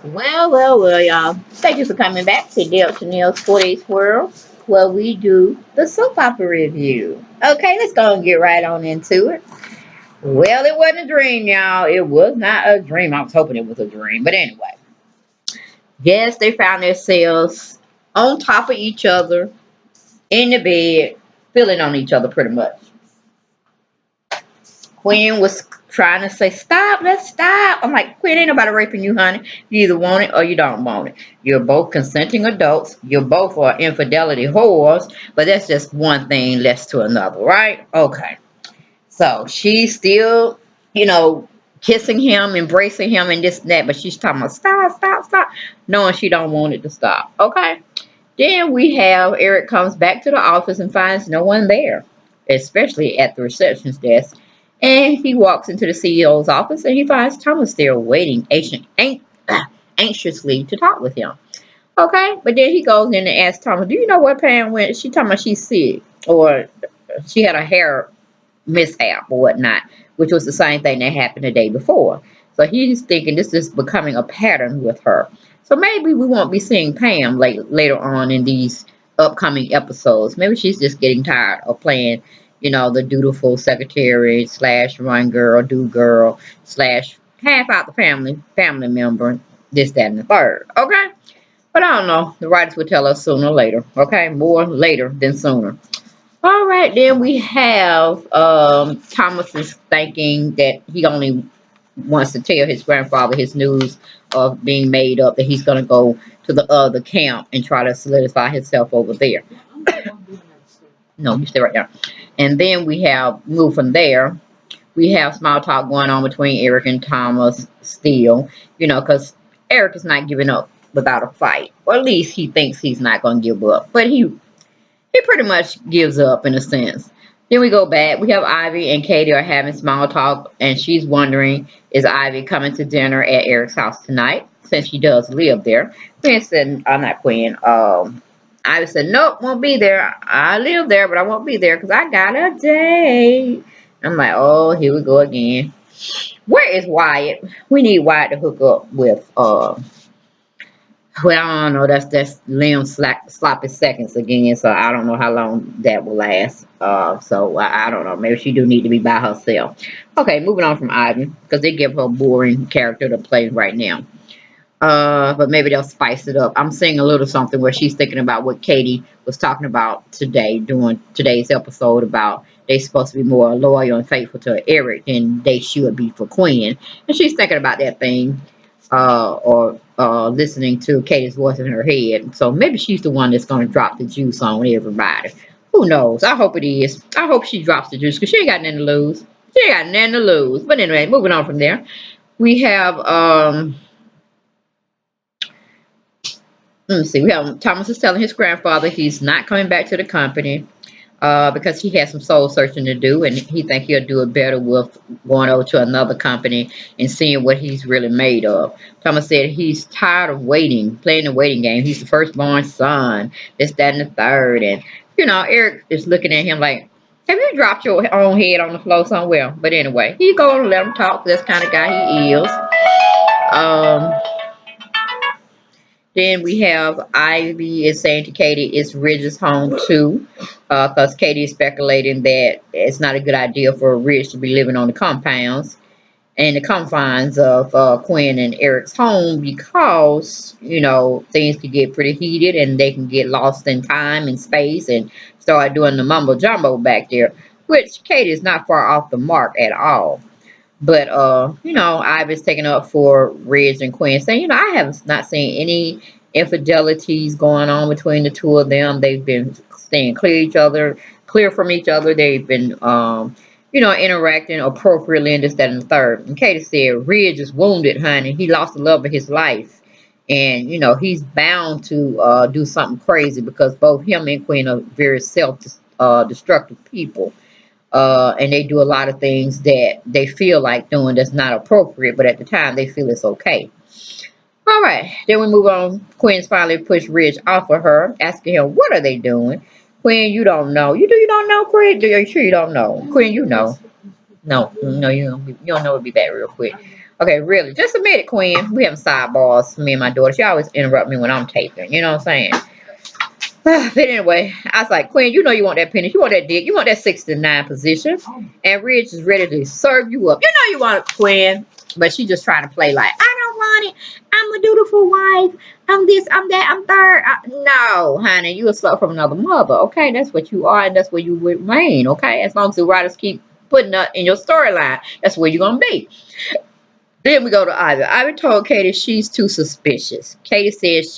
Well, y'all. Thank you for coming back to Dale Chanel's 40s World, where we do the soap opera review. Okay, let's go and get right on into it. Well, it wasn't a dream, y'all. It was not a dream. I was hoping it was a dream. But anyway, yes, they found themselves on top of each other, in the bed, feeling on each other pretty much. Quinn was trying to say, stop, let's stop. I'm like, Quinn, ain't nobody raping you, honey. You either want it or you don't want it. You're both consenting adults. You're both are infidelity whores, but that's just one thing less to another, right? Okay. So she's still, you know, kissing him, embracing him, and this and that, but she's talking about stop, stop, stop, knowing she don't want it to stop. Okay. Then we have Eric comes back to the office and finds no one there, especially at the receptionist desk. And he walks into the CEO's office and he finds Thomas there waiting anxiously to talk with him. Okay, but then he goes in and asks Thomas, "Do you know where Pam went?" She talking about she's sick or she had a hair mishap or whatnot, which was the same thing that happened the day before. So he's thinking this is becoming a pattern with her. So maybe we won't be seeing Pam later on in these upcoming episodes. Maybe she's just getting tired of playing, the dutiful secretary slash run girl, do girl slash half out the family member, this, that, and the third. Okay? But I don't know. The writers will tell us sooner or later. Okay? More later than sooner. All right, then we have Thomas is thinking that he only wants to tell his grandfather his news of being made up, that he's going to go to the other camp and try to solidify himself over there. No, you stay right there. And then we have, move from there, we have small talk going on between Eric and Thomas still, because Eric is not giving up without a fight. Or at least he thinks he's not going to give up. But he pretty much gives up in a sense. Then we go back. We have Ivy and Katie are having small talk, and she's wondering, is Ivy coming to dinner at Eric's house tonight, since she does live there. Quinn said, not Quinn. Ivy said, nope, won't be there. I live there, but I won't be there because I got a date. I'm like, oh, here we go again. Where is Wyatt? We need Wyatt to hook up with well, I don't know. That's Liam sloppy seconds again. So I don't know how long that will last. So I don't know. Maybe she do need to be by herself. Okay, moving on from Ivy because they give her a boring character to play right now. But maybe they'll spice it up. I'm seeing a little something where she's thinking about what Katie was talking about today during today's episode about they supposed to be more loyal and faithful to Eric than they should be for Quinn. And she's thinking about that thing or listening to Katie's voice in her head. So maybe she's the one that's going to drop the juice on everybody. Who knows? I hope it is. I hope she drops the juice because she ain't got nothing to lose. She ain't got nothing to lose. But anyway, moving on from there. We have let me see. We have Thomas is telling his grandfather he's not coming back to the company because he has some soul searching to do, and he think he'll do it better with going over to another company and seeing what he's really made of. Thomas said he's tired of waiting, playing the waiting game. He's the firstborn son, this, that, and the third, and Eric is looking at him like, "Have you dropped your own head on the floor somewhere?" But anyway, he go and let him talk. That's the kind of guy he is. Um, Then we have Ivy is saying to Katie it's Ridge's home too, because Katie is speculating that it's not a good idea for Ridge to be living on the compounds and the confines of Quinn and Eric's home because, things could get pretty heated and they can get lost in time and space and start doing the mumbo jumbo back there, which Katie is not far off the mark at all. But Ivy's taking up for Ridge and Quinn, saying, I have not seen any infidelities going on between the two of them. They've been staying clear from each other. They've been interacting appropriately and this, that, and the third. And Katie said, Ridge is wounded, honey. He lost the love of his life. And, he's bound to do something crazy because both him and Quinn are very self-destructive people. And they do a lot of things that they feel like doing that's not appropriate, but at the time they feel it's okay. All right, then we move on. Quinn's finally pushed Ridge off of her, asking him, "What are they doing?" Quinn, you don't know. You don't know, Quinn? Are you sure you don't know? Quinn, you know. No, you don't know. It'll be back real quick. Okay, really. Just admit it, Quinn. We have sidebars, me and my daughter. She always interrupt me when I'm taping. You know what I'm saying? But anyway, I was like, Quinn, you know you want that penny. You want that dick. You want that 69 position. And Ridge is ready to serve you up. You know you want it, Quinn. But she just trying to play like, I don't want it. I'm a dutiful wife. I'm this, I'm that, I'm third. No, honey, you a slut from another mother. Okay, that's what you are, and that's where you remain. Okay, as long as the writers keep putting that in your storyline, that's where you're gonna be. Then we go to Ivy. Ivy told Katie she's too suspicious. Katie says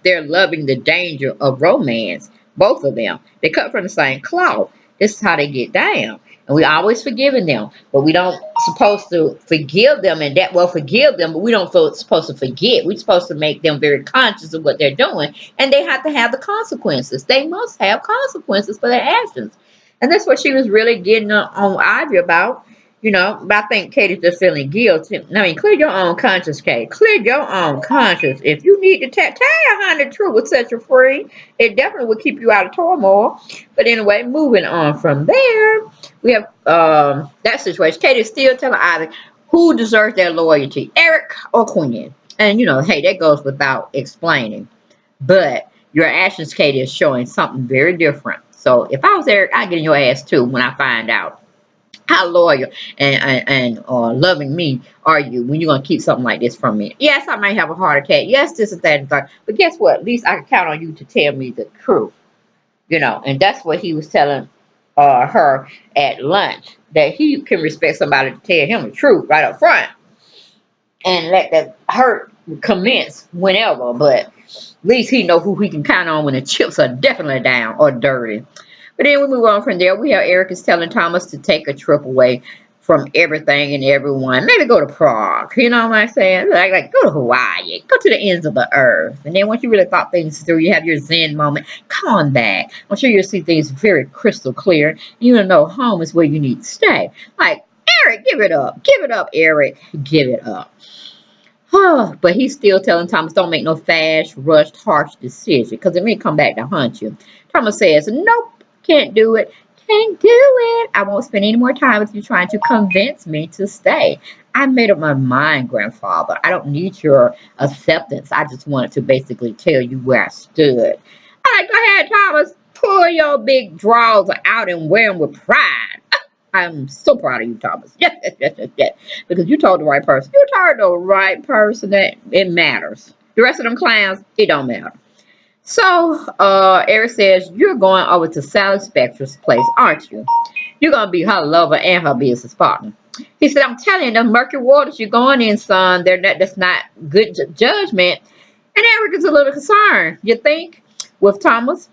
they're loving the danger of romance, both of them. They cut from the same cloth. This is how they get down. And we always forgiving them, but we don't supposed to forgive them and that well forgive them, but we don't feel supposed to forget. We're supposed to make them very conscious of what they're doing, and they have to have the consequences. They must have consequences for their actions, and that's what she was really getting on Ivy about. You know, but I think Katie's just feeling guilty. I mean, clear your own conscience, Kate. Clear your own conscience. If you need to tell your honey the truth will set you free. It definitely will keep you out of turmoil. But anyway, moving on from there, we have that situation. Katie's still telling Ivy who deserves their loyalty, Eric or Quinn. And you know, hey, that goes without explaining. But your actions, Katie, is showing something very different. So if I was Eric, I'd get in your ass too when I find out how loyal and loving me are you when you're gonna keep something like this from me? Yes, I might have a heart attack. Yes, this is that and that. But guess what? At least I can count on you to tell me the truth. You know, and that's what he was telling her at lunch. That he can respect somebody to tell him the truth right up front and let that hurt commence whenever. But at least he know who he can count on when the chips are definitely down or dirty. But then we move on from there. We have Eric is telling Thomas to take a trip away from everything and everyone. Maybe go to Prague. You know what I'm saying? Like go to Hawaii. Go to the ends of the earth. And then once you really thought things through, you have your Zen moment. Come on back. I'm sure you'll see things very crystal clear. You'll know home is where you need to stay. Like, Eric, give it up. Give it up, Eric. Give it up. But he's still telling Thomas, don't make no fast, rushed, harsh decision because it may come back to haunt you. Thomas says, nope, can't do it. Can't do it. I won't spend any more time with you trying to convince me to stay. I made up my mind, grandfather. I don't need your acceptance. I just wanted to basically tell you where I stood. All right, go ahead, Thomas. Pull your big drawers out and wear them with pride. I'm so proud of you, Thomas. Yes, yes, yes, yes, yes. Because you told the right person. You told the right person that it matters. The rest of them clowns, it don't matter. So, Eric says, you're going over to Sally Spectra's place, aren't you? You're going to be her lover and her business partner. He said, I'm telling you, the murky waters you're going in, son, that's not good judgment. And Eric is a little concerned, you think, with Thomas.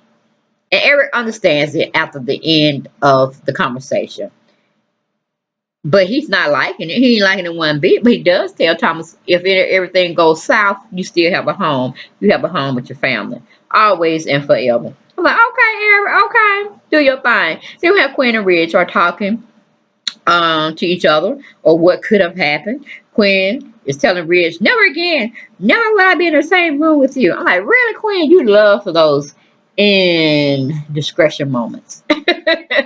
And Eric understands it after the end of the conversation. But he's not liking it. He ain't liking it one bit. But he does tell Thomas, if everything goes south, you still have a home. You have a home with your family. Always and forever. I'm like, okay, Eric, okay. Do your thing. So we have Quinn and Ridge are talking to each other or what could have happened. Quinn is telling Ridge, never again. Never will I be in the same room with you. I'm like, really, Quinn? You love for those indiscretion moments.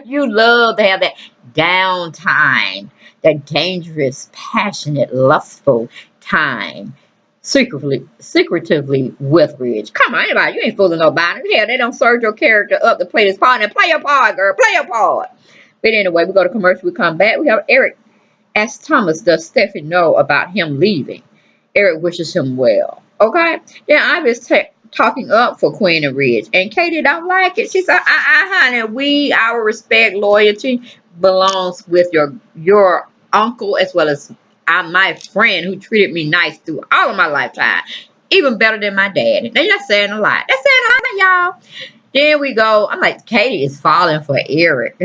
You love to have that downtime, that dangerous, passionate, lustful time, secretively with Ridge. Come on, anybody, you ain't fooling nobody. Hell, they don't serve your character up to play this part. And play your part, girl. Play your part. But anyway, we go to commercial. We come back. We have Eric ask Thomas, does Steffi know about him leaving? Eric wishes him well. Okay? Then I was talking up for Queen and Ridge. And Katie don't like it. She said, honey, our respect, loyalty belongs with your uncle as well as my friend who treated me nice through all of my lifetime. Even better than my daddy. They're just saying a lot. They're saying a lot, y'all. Then we go, I'm like, Katie is falling for Eric.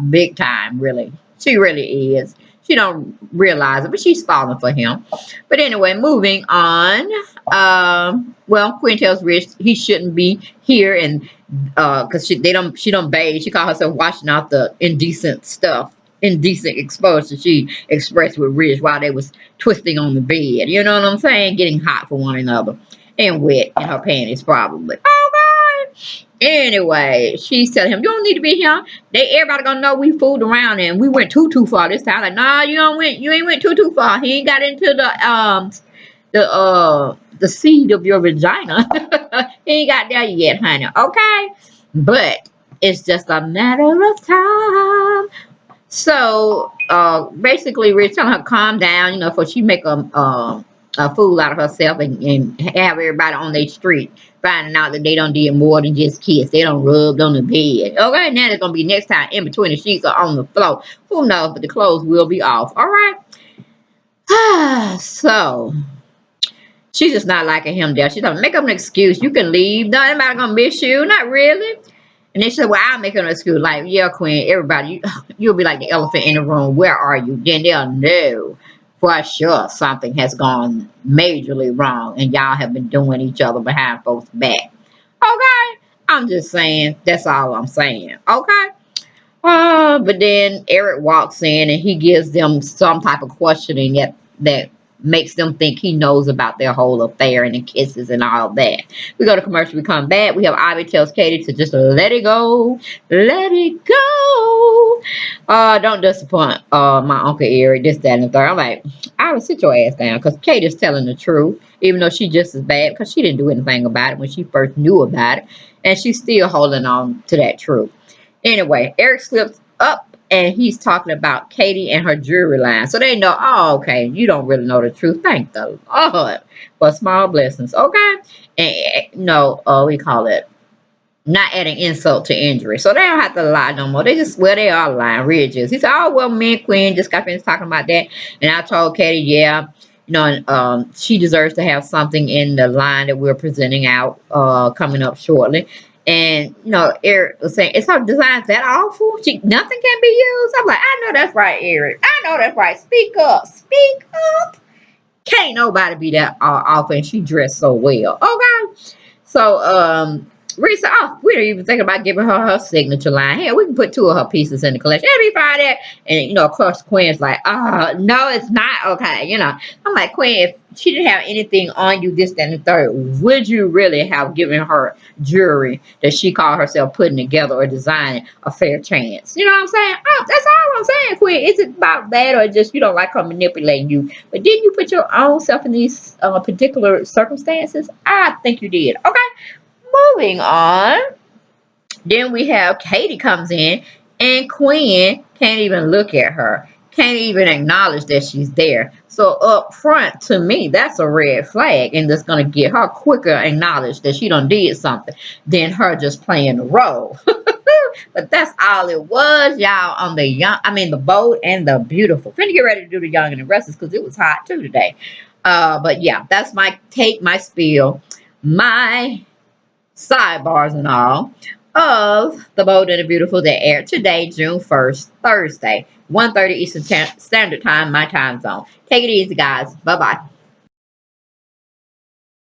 Big time, really. She really is. She don't realize it, but she's falling for him. But anyway, moving on. Well, Quinn tells Rich he shouldn't be here, and because she don't bathe. She called herself washing out the indecent stuff, indecent exposure she expressed with Rich while they was twisting on the bed. You know what I'm saying? Getting hot for one another and wet in her panties, probably. Okay. Anyway, she's telling him, you don't need to be here. Everybody gonna know we fooled around and we went too far this time. Like, nah, you ain't went too far. He ain't got into the seed of your vagina. He ain't got there yet, honey. Okay? But it's just a matter of time. So basically, we're telling her calm down, for she make a fool out of herself and have everybody on their street finding out that they don't did more than just kiss. They don't rubbed on the bed. Okay, now it's gonna be next time in between the sheets or on the floor. Who knows? But the clothes will be off. All right. So she's just not liking him there. She's gonna make up an excuse. You can leave. No, anybody gonna miss you. Not really. And they said, well, I'll make an excuse. Like, yeah, Queen, everybody, you'll be like the elephant in the room. Where are you? Then they'll know for sure something has gone majorly wrong and y'all have been doing each other behind folks' back. Okay? I'm just saying. That's all I'm saying. Okay? But then Eric walks in and he gives them some type of questioning that makes them think he knows about their whole affair and the kisses and all that. We go to commercial, we come back. We have Ivy tells Katie to just let it go. Let it go. Don't disappoint my Uncle Eric, this, that, and the third. I'm like, Ivy, sit your ass down because Katie's telling the truth, even though she just as bad because she didn't do anything about it when she first knew about it. And she's still holding on to that truth. Anyway, Eric slips up and he's talking about Katie and her jewelry line. So they know, oh, okay, you don't really know the truth. Thank the Lord for small blessings. Okay. And no, we call it not adding insult to injury. So they don't have to lie no more. They just, well, they are lying. Ridges. He said, oh, well, me and Queen just got finished talking about that. And I told Katie, yeah, she deserves to have something in the line that we're presenting out coming up shortly. And Eric was saying, "Is her designs that awful? Nothing can be used." I'm like, "I know that's right, Eric. I know that's right. Speak up, speak up. Can't nobody be that awful." And she dressed so well. Okay, so Risa, oh, we didn't even think about giving her signature line. Hey, we can put 2 of her pieces in the collection. It'll be fine there. And of course, Quinn's like, no, it's not okay. I'm like, Quinn, if she didn't have anything on you, this, that, and the third, would you really have given her jewelry that she called herself putting together or designing a fair chance? You know what I'm saying? Oh, that's all I'm saying, Quinn. Is it about that or just you don't like her manipulating you? But didn't you put your own self in these particular circumstances? I think you did. Okay. Moving on. Then we have Katie comes in and Quinn can't even look at her. Can't even acknowledge that she's there. So up front, to me, that's a red flag. And that's going to get her quicker acknowledge that she done did something than her just playing the role. But that's all it was, y'all, on the boat and the beautiful. Finna get ready to do the Young and the Restless because it was hot too today. But yeah, that's my take, my spiel, my sidebars and all of The Bold and the Beautiful that aired today, June 1st, Thursday, 1:30 Eastern Standard Time, my time zone. Take it easy, guys. Bye-bye.